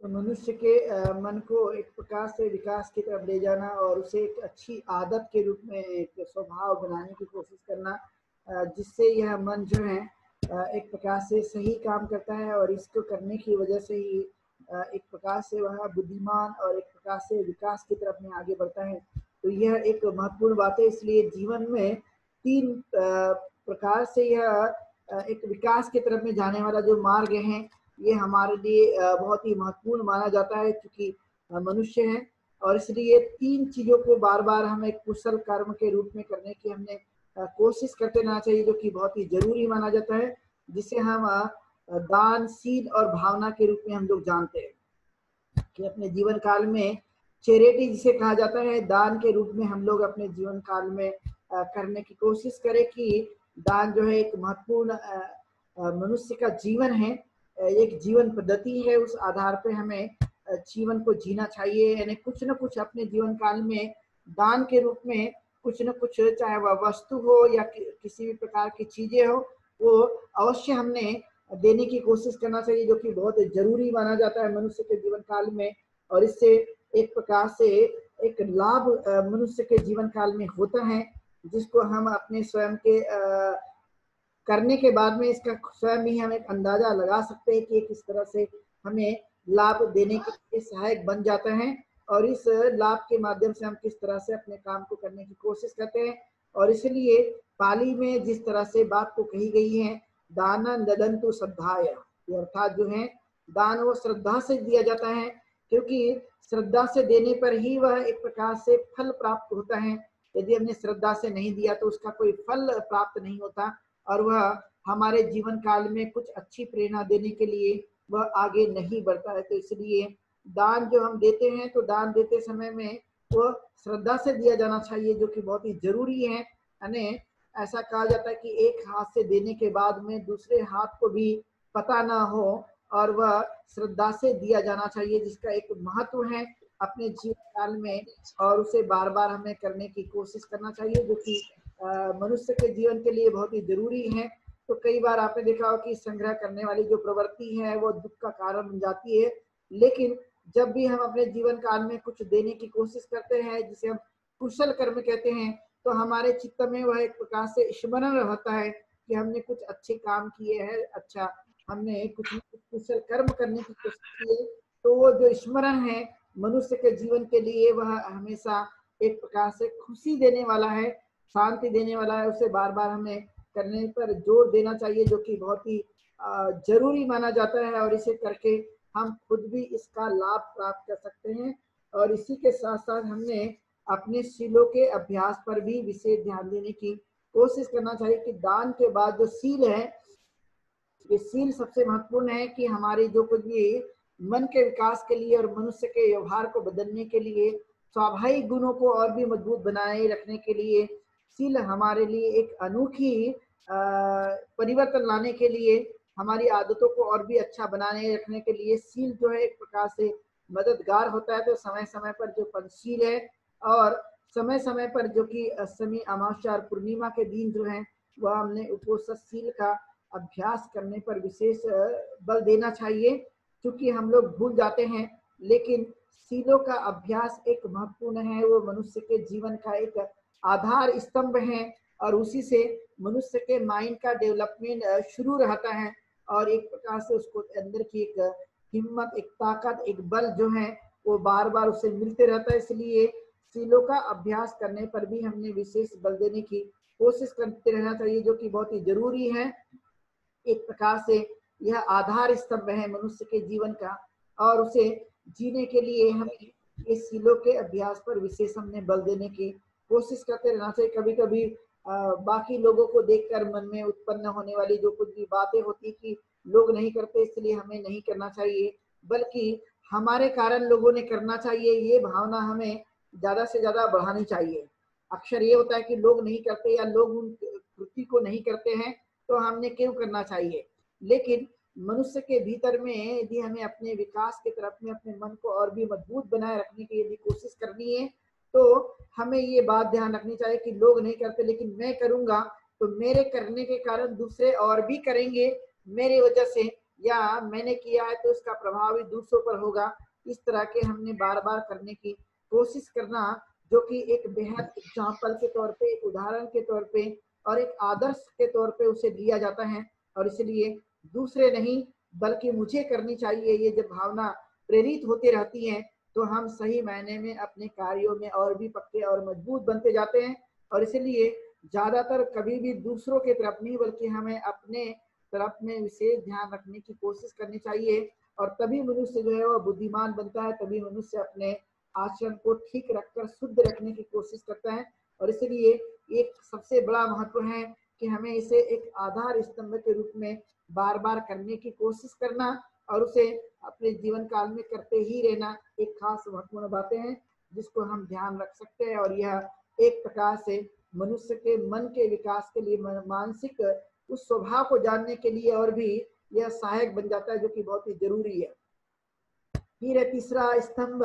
तो मनुष्य के मन को एक प्रकार से विकास की तरफ ले जाना और उसे एक अच्छी आदत के रूप में एक स्वभाव बनाने की कोशिश करना, जिससे यह मन जो है एक प्रकार से सही काम करता है और इसको करने की वजह से ही एक प्रकार से वह बुद्धिमान और एक प्रकार से विकास की तरफ में आगे बढ़ता है। तो यह एक महत्वपूर्ण बात है। इसलिए जीवन में 3 प्रकार से यह एक विकास की तरफ में जाने वाला जो मार्ग है, ये हमारे लिए बहुत ही महत्वपूर्ण माना जाता है, क्योंकि मनुष्य है और इसलिए 3 चीज़ों को बार-बार हमें कुशल कर्म के रूप में करने की हमने कोशिश करते रहना चाहिए, जो कि बहुत ही ज़रूरी माना जाता है, जिसे हम दान, सील और भावना के रूप में हम लोग जानते हैं कि अपने जीवन काल में चैरिटी जिसे कहा जाता है, दान के रूप में हम लोग अपने जीवन काल में करने की कोशिश करें कि दान जो है एक महत्वपूर्ण मनुष्य का जीवन है, एक जीवन पद्धति है। उस आधार पे हमें जीवन को जीना चाहिए, यानी कुछ न कुछ अपने जीवन काल में दान के रूप में कुछ न कुछ, चाहे वह वस्तु हो या किसी भी प्रकार की चीजें हो, वो अवश्य हमने देने की कोशिश करना चाहिए, जो कि बहुत जरूरी माना जाता है मनुष्य के जीवन काल में। और इससे एक प्रकार से एक लाभ मनुष्य के जीवन काल में होता है, जिसको हम अपने स्वयं के करने के बाद में इसका स्वयं ही हम एक अंदाजा लगा सकते हैं कि ये किस तरह से हमें लाभ देने के लिए सहायक बन जाता है और इस लाभ के माध्यम से हम किस तरह से अपने काम को करने की कोशिश करते हैं। और इसलिए पाली में जिस तरह से बात को कही गई है, दान ददंतु श्रद्धाय, अर्थात जो है दान वो श्रद्धा से दिया जाता है, क्योंकि श्रद्धा से देने पर ही वह एक प्रकार से फल प्राप्त होता है। यदि हमने श्रद्धा से नहीं दिया तो उसका कोई फल प्राप्त नहीं होता और वह हमारे जीवन काल में कुछ अच्छी प्रेरणा देने के लिए वह आगे नहीं बढ़ता है। तो इसलिए दान जो हम देते हैं, तो दान देते समय में वो श्रद्धा से दिया जाना चाहिए, जो कि बहुत ही जरूरी है। यानी ऐसा कहा जाता है कि एक हाथ से देने के बाद में दूसरे हाथ को भी पता ना हो और वह श्रद्धा से दिया जाना चाहिए, जिसका एक महत्व है अपने जीवन काल में और उसे बार बार हमें करने की कोशिश करना चाहिए, जो कि मनुष्य के जीवन के लिए बहुत ही जरूरी है। तो कई बार आपने देखा हो कि संग्रह करने वाली जो प्रवृत्ति है वो दुख का कारण बन जाती है, लेकिन जब भी हम अपने जीवन काल में कुछ देने की कोशिश करते हैं, जिसे हम कुशल कर्म कहते हैं, तो हमारे चित्त में वह एक प्रकार से स्मरण रहता है कि हमने कुछ अच्छे काम किए हैं, अच्छा हमने कुछ कुशल कर्म करने की कोशिश की है। तो वो जो स्मरण है मनुष्य के जीवन के लिए वह हमेशा एक प्रकार से खुशी देने वाला है, शांति देने वाला है। उसे बार बार हमें करने पर जोर देना चाहिए, जो कि बहुत ही जरूरी माना जाता है और इसे करके हम खुद भी इसका लाभ प्राप्त कर सकते हैं। और इसी के साथ साथ हमने अपने शीलों के अभ्यास पर भी विशेष ध्यान देने की कोशिश करना चाहिए कि दान के बाद जो शील है, ये सील सबसे महत्वपूर्ण है कि हमारे जो कुछ भी मन के विकास के लिए और मनुष्य के व्यवहार को बदलने के लिए, स्वाभाविक गुणों को और भी मजबूत बनाए रखने के लिए सील हमारे लिए एक अनोखी परिवर्तन लाने के लिए, हमारी आदतों को और भी अच्छा बनाने रखने के लिए सील जो है एक प्रकार से मददगार होता है। तो समय समय पर जो पंचशील है और समय समय पर जो कि अष्टमी, अमावस्या और पूर्णिमा के दिन जो है वह हमने उपोषणशील का अभ्यास करने पर विशेष बल देना चाहिए, क्योंकि हम लोग भूल जाते हैं। लेकिन सीलों का अभ्यास एक महत्वपूर्ण है, वो मनुष्य के जीवन का एक आधार स्तंभ है और उसी से मनुष्य के माइंड का डेवलपमेंट शुरू रहता है और एक प्रकार से उसको अंदर की एक हिम्मत, एक ताकत, एक बल जो है वो बार बार उसे मिलते रहता है। इसलिए सीलों का अभ्यास करने पर भी हमने विशेष बल देने की कोशिश करते रहना चाहिए, जो कि बहुत ही जरूरी है। एक प्रकार से यह आधार स्तंभ है मनुष्य के जीवन का और उसे जीने के लिए हमें इस सीलों के अभ्यास पर विशेष हमने बल देने की कोशिश करते रहना चाहिए। कभी कभी बाकी लोगों को देखकर मन में उत्पन्न होने वाली जो कुछ भी बातें होती कि लोग नहीं करते इसलिए हमें नहीं करना चाहिए, बल्कि हमारे कारण लोगों ने करना चाहिए, ये भावना हमें ज्यादा से ज्यादा बढ़ानी चाहिए। अक्सर ये होता है कि लोग नहीं करते या लोग उन कृति को नहीं करते हैं तो हमने क्यों करना चाहिए। लेकिन मनुष्य के भीतर में यदि हमें अपने विकास की तरफ में अपने मन को और भी मजबूत बनाए रखने की यदि कोशिश करनी है, तो हमें ये बात ध्यान रखनी चाहिए कि लोग नहीं करते लेकिन मैं करूंगा, तो मेरे करने के कारण दूसरे और भी करेंगे, मेरी वजह से या मैंने किया है तो इसका प्रभाव भी दूसरों पर होगा, इस तरह के हमने बार बार करने की कोशिश करना, जो कि एक बेहद एग्जाम्पल के तौर पे, एक उदाहरण के तौर पे और एक आदर्श के तौर पे उसे लिया जाता है। और इसलिए दूसरे नहीं बल्कि मुझे करनी चाहिए, ये जब भावना प्रेरित होती रहती है तो हम सही मायने में अपने कार्यों में और भी पक्के और मजबूत बनते जाते हैं। और इसलिए ज्यादातर कभी भी दूसरों की तरफ नहीं बल्कि हमें अपने तरफ में विशेष ध्यान रखने की कोशिश करनी चाहिए। और तभी मनुष्य जो है वो बुद्धिमान बनता है, तभी मनुष्य अपने आचरण को ठीक रखकर शुद्ध रखने की कोशिश करता है। और इसलिए एक सबसे बड़ा महत्व है कि हमें इसे एक आधार स्तंभ के रूप में बार बार करने की कोशिश करना और उसे अपने जीवन काल में करते ही रहना एक खास महत्वपूर्ण बातें हैं जिसको हम ध्यान रख सकते हैं। और यह एक प्रकार से मनुष्य के मन के विकास के लिए, मानसिक उस स्वभाव को जानने के लिए और भी यह सहायक बन जाता है, जो कि बहुत ही जरूरी है। फिर है तीसरा स्तंभ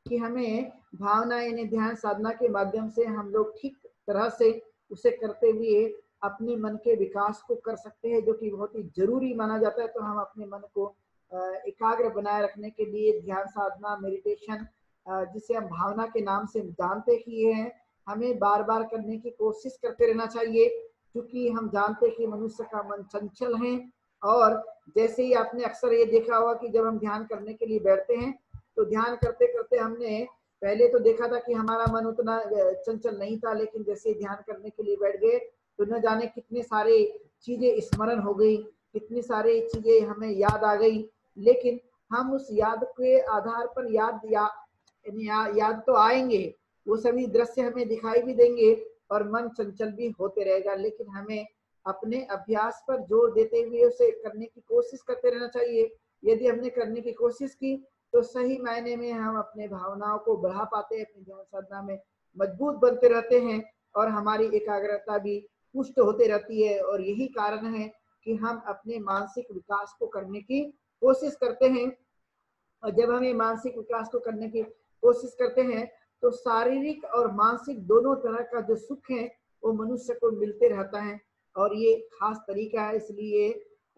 कि हमें भावना यानी ध्यान साधना के माध्यम से हम लोग ठीक तरह से उसे करते हुए अपने मन के विकास को कर सकते हैं, जो कि बहुत ही जरूरी माना जाता है। तो हम अपने मन को एकाग्र बनाए रखने के लिए ध्यान साधना, मेडिटेशन, जिसे हम भावना के नाम से जानते किए हैं, हमें बार बार करने की कोशिश करते रहना चाहिए, क्योंकि हम जानते कि मनुष्य का मन चंचल है। और जैसे ही आपने अक्सर ये देखा होगा कि जब हम ध्यान करने के लिए बैठते हैं तो ध्यान करते करते हमने पहले तो देखा था कि हमारा मन उतना चंचल नहीं था, लेकिन जैसे ही ध्यान करने के लिए बैठ गए तो न जाने कितने सारे चीजें स्मरण हो गई, कितनी सारी चीजें हमें याद आ गई। लेकिन हम उस याद के आधार पर याद तो आएंगे, वो सभी दृश्य हमें दिखाई भी देंगे और मन चंचल भी होते रहेगा। लेकिन हमें अपने अभ्यास पर जोर देते हुए उसे करने की कोशिश करते रहना चाहिए। यदि हमने करने की कोशिश की तो सही मायने में हम अपने भावनाओं को बढ़ा पाते हैं, अपनी ध्यान साधना में मजबूत बनते रहते हैं और हमारी एकाग्रता भी पुष्ट होते रहती है। और यही कारण है कि हम अपने मानसिक विकास को करने की कोशिश करते हैं। और जब हम ये मानसिक विकास को करने की कोशिश करते हैं तो शारीरिक और मानसिक दोनों तरह का जो सुख है वो मनुष्य को मिलते रहता है। और ये खास तरीका है, इसलिए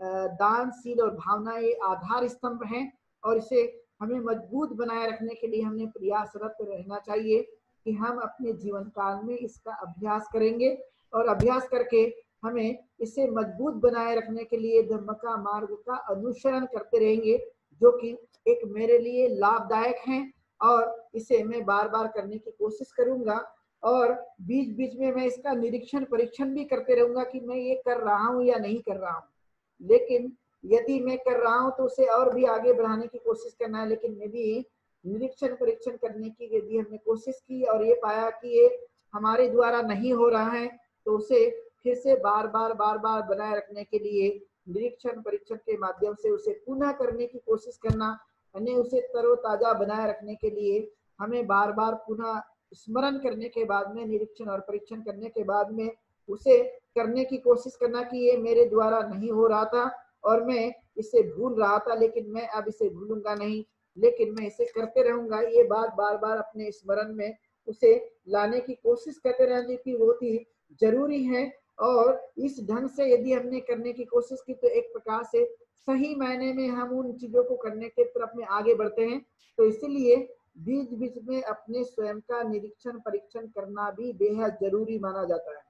दानशील और भावना ये आधार स्तंभ हैं और इसे हमें मजबूत बनाए रखने के लिए हमें प्रयासरत रहना चाहिए कि हम अपने जीवन काल में इसका अभ्यास करेंगे और अभ्यास करके हमें इसे मजबूत बनाए रखने के लिए धम्म का मार्ग का अनुसरण करते रहेंगे, जो कि एक मेरे लिए लाभदायक है। और इसे मैं बार बार करने की कोशिश करूंगा और बीच बीच में मैं इसका निरीक्षण परीक्षण भी करते रहूंगा कि मैं ये कर रहा हूं या नहीं कर रहा हूं। लेकिन यदि मैं कर रहा हूं तो उसे और भी आगे बढ़ाने की कोशिश करना है। लेकिन यदि निरीक्षण परीक्षण करने की यदि हमने कोशिश की और ये पाया कि ये हमारे द्वारा नहीं हो रहा है तो उसे फिर से बार बार बनाए रखने के लिए निरीक्षण परीक्षण के माध्यम से उसे पुनः करने की कोशिश करना, यानी उसे तरोताजा बनाए रखने के लिए हमें बार बार पुनः स्मरण करने के बाद में, निरीक्षण और परीक्षण करने के बाद में उसे करने की कोशिश करना कि ये मेरे द्वारा नहीं हो रहा था और मैं इसे भूल रहा था, लेकिन मैं अब इसे भूलूंगा नहीं, लेकिन मैं इसे करते रहूंगा। ये बात बार बार अपने स्मरण में उसे लाने की कोशिश करते रहने की बहुत ही जरूरी है। और इस ढंग से यदि हमने करने की कोशिश की तो एक प्रकार से सही मायने में हम उन चीजों को करने के तरफ में आगे बढ़ते हैं। तो इसीलिए बीच बीच में अपने स्वयं का निरीक्षण परीक्षण करना भी बेहद जरूरी माना जाता है,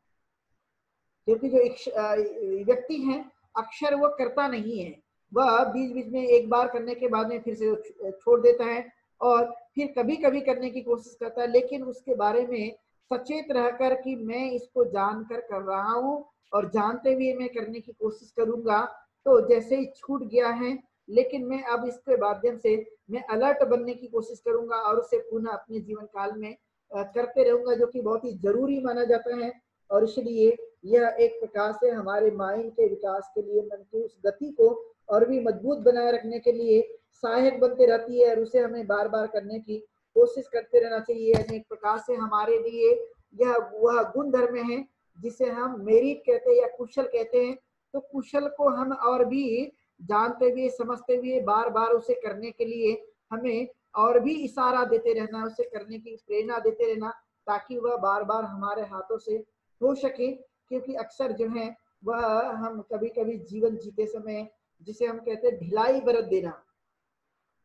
क्योंकि जो व्यक्ति है अक्सर वो करता नहीं है, वह बीच बीच में एक बार करने के बाद में फिर से छोड़ देता है और फिर कभी कभी करने की कोशिश करता है, लेकिन उसके बारे में सचेत रहकर कि मैं इसको जानकर कर रहा हूँ और जानते हुए मैं करने की कोशिश करूंगा तो जैसे ही छूट गया है, लेकिन मैं अब इसके माध्यम से मैं अलर्ट बनने की कोशिश करूंगा और उसे पुनः अपने जीवन काल में करते रहूंगा, जो कि बहुत ही जरूरी माना जाता है। और इसलिए यह एक प्रकार से हमारे माइंड के विकास के लिए, मन की उस गति को और भी मजबूत बनाए रखने के लिए सहायक बनते रहती है और उसे हमें बार बार करने की कोशिश करते रहना चाहिए। यानी एक प्रकार से हमारे लिए यह वह गुण धर्म है जिसे हम मेरिट कहते हैं या कुशल कहते हैं। तो कुशल को हम और भी जानते हुए समझते हुए बार बार उसे करने के लिए हमें और भी इशारा देते रहना, उसे करने की प्रेरणा देते रहना, ताकि वह बार बार हमारे हाथों से हो सके। क्योंकि अक्सर जो है वह हम कभी कभी जीवन जीते समय जिसे हम कहते हैं ढिलाई बरत देना,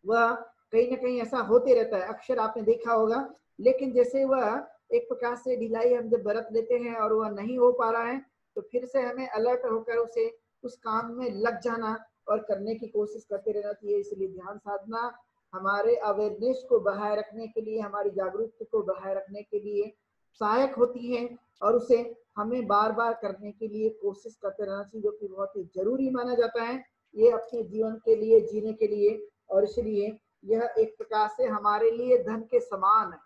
वह कहीं ना कहीं ऐसा होते रहता है, अक्सर आपने देखा होगा। लेकिन जैसे वह एक प्रकार से ढिलाई हम जब बरत लेते हैं और वह नहीं हो पा रहा है, तो फिर से हमें अलर्ट होकर उसे उस काम में लग जाना और करने की कोशिश करते रहना चाहिए। इसलिए ध्यान साधना हमारे अवेयरनेस को बढ़ाए रखने के लिए, हमारी जागरूकता को बढ़ाए रखने के लिए सहायक होती है, और उसे हमें बार बार करने के लिए कोशिश करते रहना चाहिए, जो कि बहुत ही जरूरी माना जाता है ये अपने जीवन के लिए, जीने के लिए। और इसलिए यह एक प्रकार से हमारे लिए धन के समान है।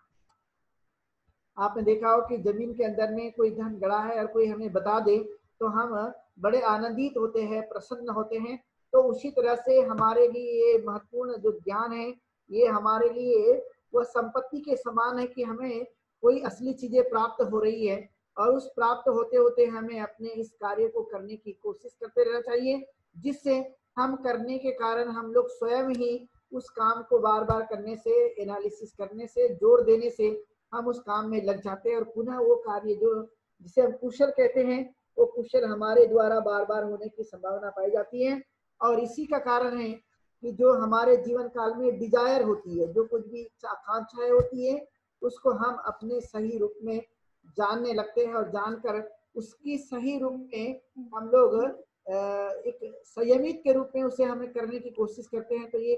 आपने देखा हो कि जमीन के अंदर में कोई धन गड़ा है और कोई हमें बता दे तो हम बड़े आनंदित होते हैं, प्रसन्न होते हैं। तो उसी तरह से हमारे लिए ये महत्वपूर्ण जो ज्ञान है, ये हमारे लिए वह संपत्ति के समान है कि हमें कोई असली चीजें प्राप्त हो रही है, और उस प्राप्त होते होते हमें अपने इस कार्य को करने की कोशिश करते रहना चाहिए, जिससे हम करने के कारण हम लोग स्वयं ही उस काम को बार बार करने से, एनालिसिस करने से, जोड़ देने से हम उस काम में लग जाते हैं, और पुनः वो कार्य जो जिसे हम कुशल कहते हैं, वो कुशल हमारे द्वारा बार बार होने की संभावना पाई जाती है। और इसी का कारण है कि जो हमारे जीवन काल में डिजायर होती है, जो कुछ भी आकांक्षाएं होती है, उसको हम अपने सही रूप में जानने लगते हैं, और जानकर उसकी सही रूप में हम लोग एक संयमित के रूप में उसे हमें करने की कोशिश करते हैं। तो ये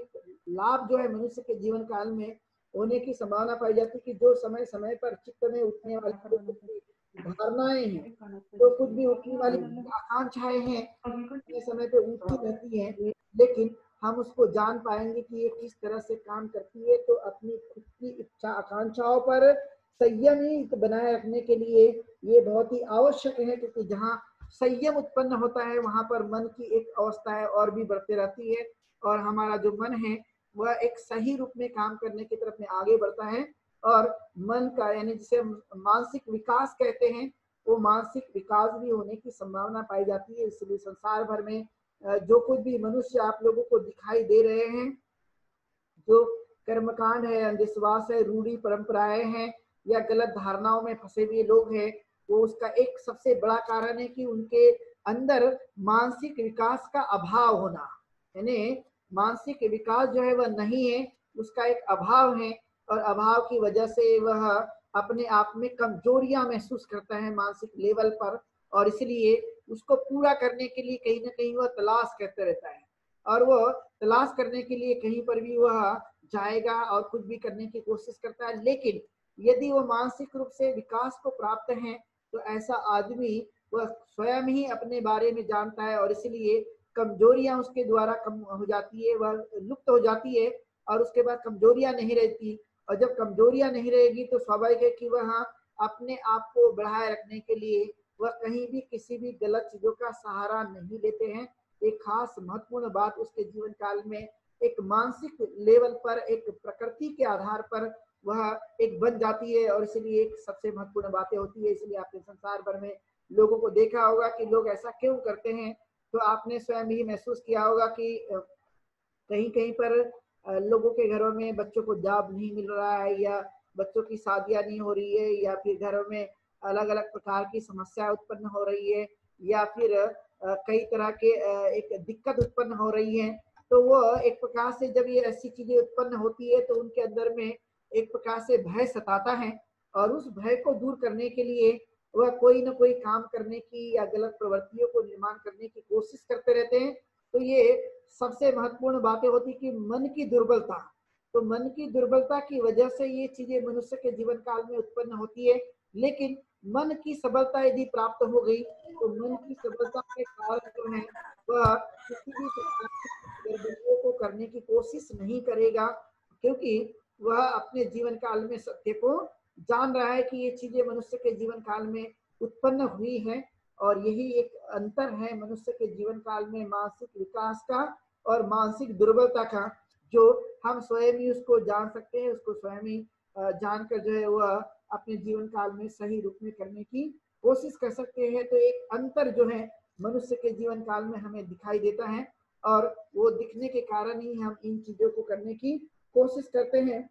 लाभ जो है मनुष्य के जीवन काल में होने की संभावना पाई जाती है कि जो समय समय पर चित्त में उठने वाली धारणाएं हैं, तो कुछ भी उठने वाली आकांक्षाएं हैं, समय समय पे उठती रहती हैं, लेकिन हम उसको जान पाएंगे कि ये किस तरह से काम करती है। तो अपनी खुद की इच्छा आकांक्षाओं पर संयम ही बनाए रखने के लिए ये बहुत ही आवश्यक है, क्योंकि जहाँ संयम उत्पन्न होता है वहां पर मन की एक अवस्था है और भी बढ़ती रहती है, और हमारा जो मन है वह एक सही रूप में काम करने की तरफ में आगे बढ़ता है। और मन का यानी जिसे हम मानसिक विकास कहते हैं, वो मानसिक विकास भी होने की संभावना पाई जाती है। इसलिए संसार भर में जो कुछ भी मनुष्य आप लोगों को दिखाई दे रहे हैं, जो कर्मकांड है, अंधविश्वास है, रूढ़ी परंपराएं हैं, या गलत धारणाओं में फंसे हुए लोग हैं, वो उसका एक सबसे बड़ा कारण है कि उनके अंदर मानसिक विकास का अभाव होना। यानी मानसिक विकास जो है वह नहीं है, उसका एक अभाव है, और अभाव की वजह से वह अपने आप में कमजोरियां महसूस करता है मानसिक लेवल पर, और इसलिए उसको पूरा करने के लिए कहीं ना कहीं वह तलाश करते रहता है, और वह तलाश करने के लिए कहीं पर भी वह जाएगा और कुछ भी करने की कोशिश करता है। लेकिन यदि वो मानसिक रूप से विकास को प्राप्त है, तो ऐसा आदमी वह स्वयं ही अपने बारे में जानता है, और इसलिए कमजोरियां उसके द्वारा कम हो जाती है, वह लुप्त हो जाती है, और उसके बाद कमजोरियां नहीं रहती। और जब कमजोरियां नहीं रहेगी तो स्वाभाविक है कि वह अपने आप को बढ़ाए रखने के लिए वह कहीं भी किसी भी गलत चीजों का सहारा नहीं लेते हैं। एक खास महत्वपूर्ण बात उसके जीवन काल में एक मानसिक लेवल पर, एक प्रकृति के आधार पर वह एक बन जाती है, और इसलिए एक सबसे महत्वपूर्ण बातें होती है। इसलिए आपने संसार भर में लोगों को देखा होगा कि लोग ऐसा क्यों करते हैं, तो आपने स्वयं ही महसूस किया होगा कि कहीं कहीं पर लोगों के घरों में बच्चों को जॉब नहीं मिल रहा है, या बच्चों की शादियां नहीं हो रही है, या फिर घरों में अलग अलग प्रकार की समस्या उत्पन्न हो रही है, या फिर कई तरह के एक दिक्कत उत्पन्न हो रही है। तो वो एक प्रकार से जब ये ऐसी चीजें उत्पन्न होती है तो उनके अंदर में एक प्रकार से भय सताता है, और उस भय को दूर करने के लिए वह कोई ना कोई काम करने की या गलत प्रवृत्तियों को निर्माण करने की कोशिश करते रहते हैं। तो ये सबसे महत्वपूर्ण बातें होती कि मन की दुर्बलता, तो मन की दुर्बलता की वजह से ये चीजें मनुष्य के जीवन काल में उत्पन्न होती है। लेकिन मन की सबलता यदि प्राप्त हो गई, तो मन की सबलता के कारण जो है वह किसी भी प्रकार की गड़बड़ियों को करने की कोशिश नहीं करेगा, क्योंकि वह अपने जीवन काल में सत्य को जान रहा है कि ये चीजें मनुष्य के जीवन काल में उत्पन्न हुई है। और यही एक अंतर है मनुष्य के जीवन काल में मानसिक विकास का और मानसिक दुर्बलता का, जो हम स्वयं ही उसको जान सकते हैं, उसको स्वयं ही जानकर जो है वह अपने जीवन काल में सही रूप में करने की कोशिश कर सकते हैं। तो एक अंतर जो है मनुष्य के जीवन काल में हमें दिखाई देता है, और वो दिखने के कारण ही हम इन चीजों को करने की कोशिश करते हैं।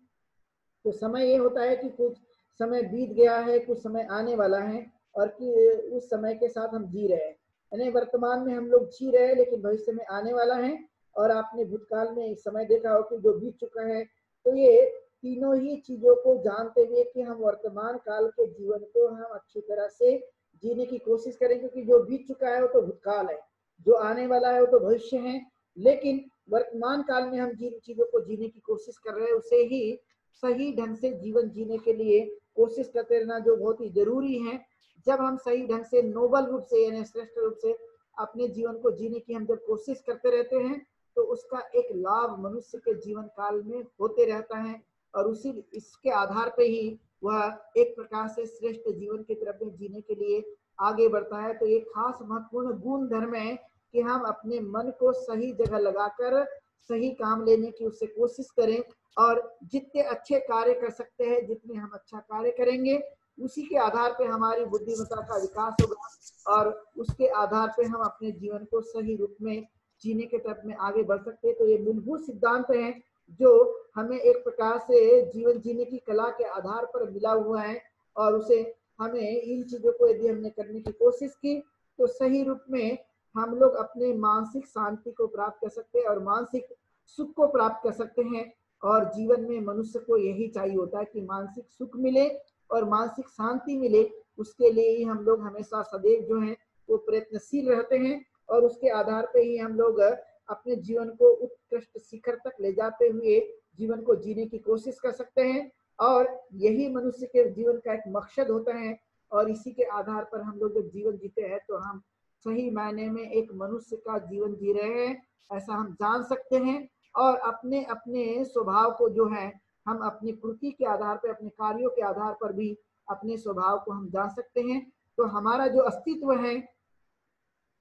तो समय ये होता है कि कुछ समय बीत गया है, कुछ समय आने वाला है, और कि उस समय के साथ हम जी रहे हैं। यानी वर्तमान में हम लोग जी रहे हैं लेकिन भविष्य में आने वाला है। और आपने भूतकाल में एक समय देखा हो कि जो बीत चुका है। तो ये तीनों ही चीजों को जानते हुए कि हम वर्तमान काल के जीवन को हम अच्छी तरह से जीने की कोशिश करें, क्योंकि जो बीत चुका है वो तो भूतकाल है, जो आने वाला है वो तो भविष्य है। लेकिन वर्तमान काल में हम जिन चीजों को जीने की कोशिश कर रहे हैं उसे ही सही ढंग से जीवन जीने के लिए कोशिश करते रहना जो बहुत ही जरूरी है। जब हम सही ढंग से नोबल रूप से यानी श्रेष्ठ रूप से अपने जीवन को जीने की हम जब कोशिश करते रहते हैं तो उसका एक लाभ मनुष्य के जीवन काल में होते रहता है। और उसी इसके आधार पे ही वह एक प्रकार से श्रेष्ठ जीवन की तरफ में जीने के लिए आगे बढ़ता है। तो एक खास महत्वपूर्ण गुण धर्म है कि हम अपने मन को सही जगह लगाकर सही काम लेने की उससे कोशिश करें। और जितने अच्छे कार्य कर सकते हैं, जितने हम अच्छा कार्य करेंगे उसी के आधार पे हमारी बुद्धिमत्ता का विकास होगा और उसके आधार पे हम अपने जीवन को सही रूप में जीने के तरफ में आगे बढ़ सकते हैं। तो ये मूलभूत सिद्धांत है जो हमें एक प्रकार से जीवन जीने की कला के आधार पर मिला हुआ है। और उसे हमें इन चीजों को यदि हमने करने की कोशिश की तो सही रूप में हम लोग अपने मानसिक शांति को प्राप्त कर सकते हैं और मानसिक सुख को प्राप्त कर सकते हैं। और जीवन में मनुष्य को यही चाहिए होता है कि मानसिक सुख मिले और मानसिक शांति मिले। उसके लिए ही हम लोग हमेशा सदैव जो है वो प्रयत्नशील रहते हैं और उसके आधार पर ही हम लोग अपने जीवन को उत्कृष्ट शिखर तक ले जाते हुए जीवन को जीने की कोशिश कर सकते हैं। और यही मनुष्य के जीवन का एक मकसद होता है। और इसी के आधार पर हम लोग जब जीवन जीते हैं तो हम सही मायने में एक मनुष्य का जीवन जी रहे हैं ऐसा हम जान सकते हैं। और अपने अपने स्वभाव को जो है हम अपनी कृति के आधार पर अपने कार्यों के आधार पर भी अपने स्वभाव को हम जान सकते हैं। तो हमारा जो अस्तित्व है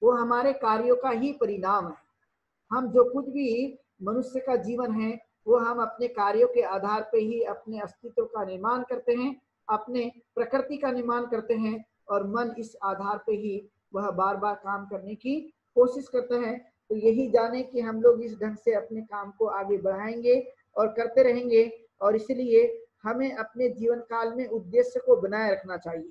वो हमारे कार्यों का ही परिणाम है। हम जो कुछ भी मनुष्य का जीवन है वो हम अपने कार्यों के आधार पे ही अपने अस्तित्व का निर्माण करते हैं, अपने प्रकृति का निर्माण करते हैं। और मन इस आधार पे ही वह बार बार काम करने की कोशिश करते हैं। तो यही जाने कि हम लोग इस ढंग से अपने काम को आगे बढ़ाएंगे और करते रहेंगे। और इसलिए हमें अपने जीवन काल में उद्देश्य को बनाए रखना चाहिए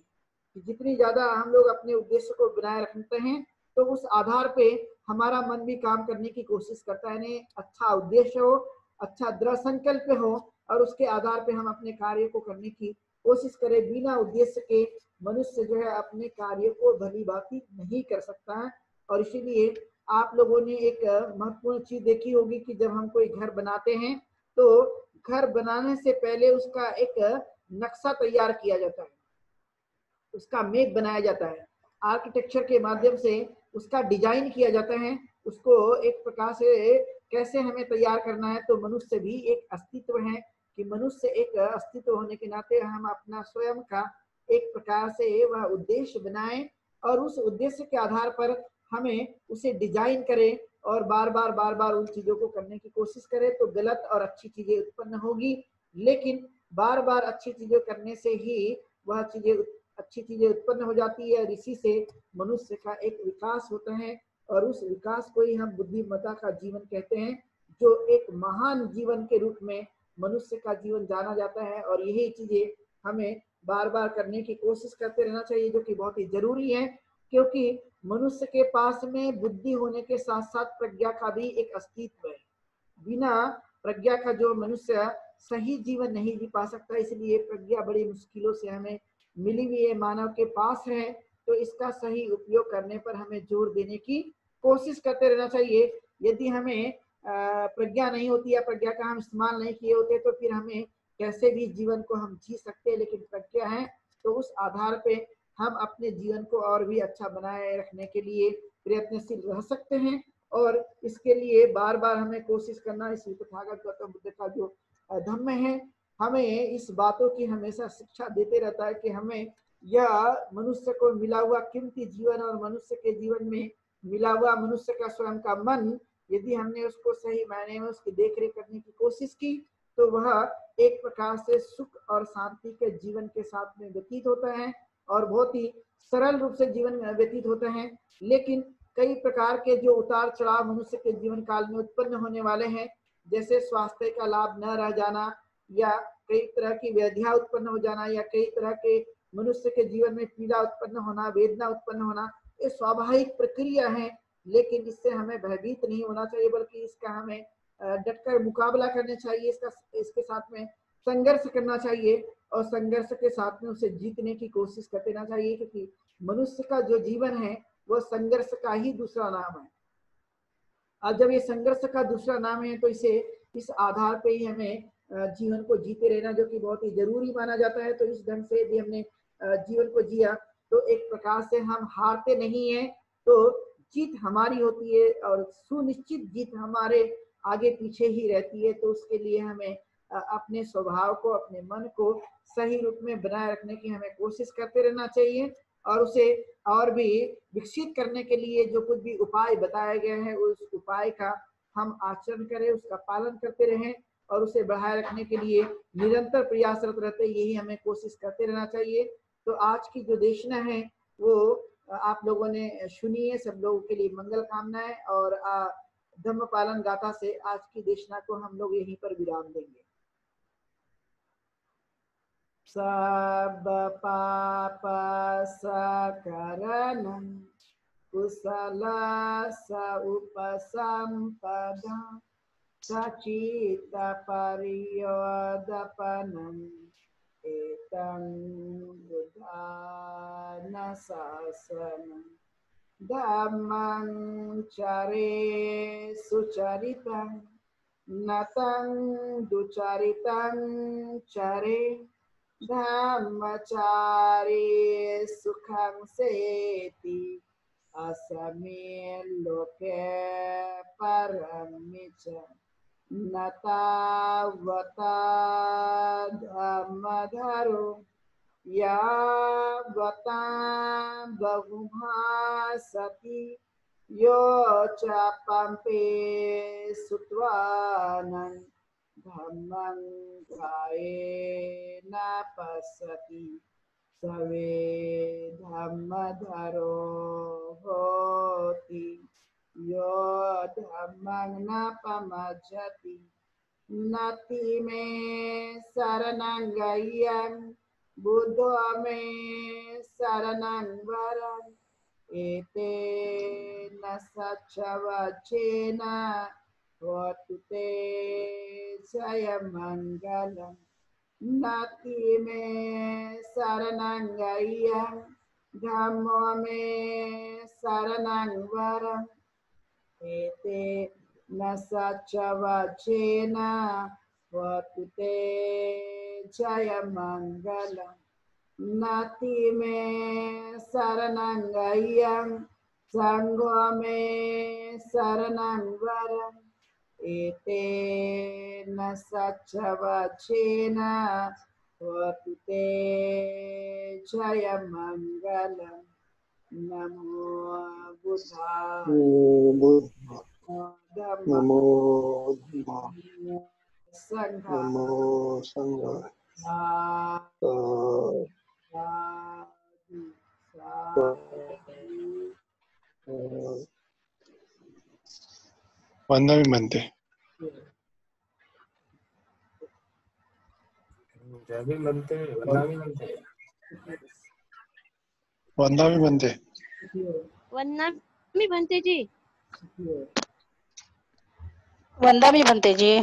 कि जितनी ज्यादा हम लोग अपने उद्देश्य को बनाए रखते हैं तो उस आधार पे हमारा मन भी काम करने की कोशिश करता है। यानी अच्छा उद्देश्य हो, अच्छा दृढ़ संकल्प हो और उसके आधार पे हम अपने कार्य को करने की कोशिश करें। बिना उद्देश्य के मनुष्य जो है अपने कार्य को भली भांति नहीं कर सकता है। और इसीलिए आप लोगों ने एक महत्वपूर्ण चीज देखी होगी कि जब हम कोई घर बनाते हैं तो घर बनाने से पहले उसका एक नक्शा तैयार किया जाता है, उसका मैप बनाया जाता है, आर्किटेक्चर के माध्यम से उसका डिजाइन किया जाता है। उसको एक प्रकार से कैसे हमें तैयार करना है। तो मनुष्य भी एक अस्तित्व है कि मनुष्य एक अस्तित्व होने के नाते हम अपना स्वयं का एक प्रकार से वह उद्देश्य बनाएं और उस उद्देश्य के आधार पर हमें उसे डिजाइन करें और बार बार उन चीजों को करने की कोशिश करें। तो गलत और अच्छी चीजें उत्पन्न होगी, लेकिन बार बार अच्छी चीजें करने से ही वह चीजें अच्छी चीजें उत्पन्न हो जाती है और इसी से मनुष्य का एक विकास होता है। और उस विकास को ही हम बुद्धिमत्ता का जीवन कहते हैं, जो एक महान जीवन के रूप में मनुष्य का जीवन जाना जाता है। और यही चीजें हमें बार बार करने की कोशिश करते रहना चाहिए जो कि बहुत ही जरूरी है, क्योंकि मनुष्य के पास में बुद्धि होने के साथ साथ प्रज्ञा का भी एक अस्तित्व है। बिना प्रज्ञा का जो मनुष्य सही जीवन नहीं जी पा सकता, इसलिए प्रज्ञा बड़ी मुश्किलों से हमें मिली हुई है, मानव के पास है। तो इसका सही उपयोग करने पर हमें जोर देने की कोशिश करते रहना चाहिए। यदि हमें प्रज्ञा नहीं होती या प्रज्ञा का हम इस्तेमाल नहीं किए होते तो फिर हमें कैसे भी जीवन को हम जी सकते हैं। लेकिन प्रज्ञा है तो उस आधार पे हम अपने जीवन को और भी अच्छा बनाए रखने के लिए प्रयत्नशील रह सकते हैं। और इसके लिए बार बार हमें कोशिश करना, इस तथागत गौतम बुद्ध का जो धम्म है हमें इस बातों की हमेशा शिक्षा देते रहता है कि हमें यह मनुष्य को मिला हुआ कीमती जीवन और मनुष्य के जीवन में मिला हुआ मनुष्य का स्वयं का मन, यदि हमने उसको सही मायने में उसकी देखरेख करने की कोशिश की तो वह एक प्रकार से सुख और शांति के जीवन के साथ में व्यतीत होता है और बहुत ही सरल रूप से जीवन व्यतीत होता है। लेकिन कई प्रकार के जो उतार चढ़ाव मनुष्य के जीवन काल में उत्पन्न होने वाले हैं, जैसे स्वास्थ्य का लाभ न रह जाना या कई तरह की व्याधियां उत्पन्न हो जाना या कई तरह के मनुष्य के जीवन में पीड़ा उत्पन्न होना, वेदना उत्पन्न होना, ये स्वाभाविक प्रक्रिया है, लेकिन इससे हमें भयभीत नहीं होना चाहिए, बल्कि इसका हमें डटकर मुकाबला करना चाहिए, इसके साथ में संघर्ष करना चाहिए और संघर्ष के साथ में उसे जीतने की कोशिश करते रहना चाहिए, क्योंकि मनुष्य का जो जीवन है वो संघर्ष का ही दूसरा नाम है। अब जब ये संघर्ष का दूसरा नाम है तो इसे इस आधार पे ही हमें जीवन को जीते रहना, जो कि बहुत ही जरूरी माना जाता है। तो इस ढंग से यदि हमने जीवन को जिया तो एक प्रकार से हम हारते नहीं है, तो जीत हमारी होती है और सुनिश्चित जीत हमारे आगे पीछे ही रहती है। तो उसके लिए हमें अपने स्वभाव को, अपने मन को सही रूप में बनाए रखने की हमें कोशिश करते रहना चाहिए और उसे और भी विकसित करने के लिए जो कुछ भी उपाय बताए गए हैं उस उपाय का हम आचरण करें, उसका पालन करते रहें और उसे बढ़ाए रखने के लिए निरंतर प्रयासरत रहते, यही हमें कोशिश करते रहना चाहिए। तो आज की जो देशना है वो आप लोगों ने सुनी है, सब लोगों के लिए मंगल कामनाएं और धम्म पालन गाथा से आज की देशना को हम लोग यहीं पर विराम देंगे। सब पाप सकरणं कुशल स उपसंपदा सचित परियोदपनं एतं बुद्धान शासनं धम्मं चरे सुचरितं नतं दुचरितं चरे धम्मचारे सुखं सेति अस्मिन् लोके परमिच न तावता धम्मधरो यावता बहुभासति यो च पंपे सुत्वानं धम्मं कायेन पश्यति सवे धम्मधरो होति यो धम्मं न पमज्जति नति मे शरणं गह्यं बुद्धो मे शरणं वरम् एतेन सच्चवचेन होतु ते जयमङ्गलम् नति मे शरणं गह्यं धम्मो मे शरणं वरम् एतेन सच्चवचेन होतु ते जयमङ्गलम् नति मे शरणं गह्यं संघो मे शरणं वरम् एतेन सच्चवचेन होतु ते जयमङ्गलम् नमो बुद्धाय नमो संघाय नमो संघाय वंदना भी बनते वंदना भी बनते वंदना भी बनते जी। वंदा भी बनते जी।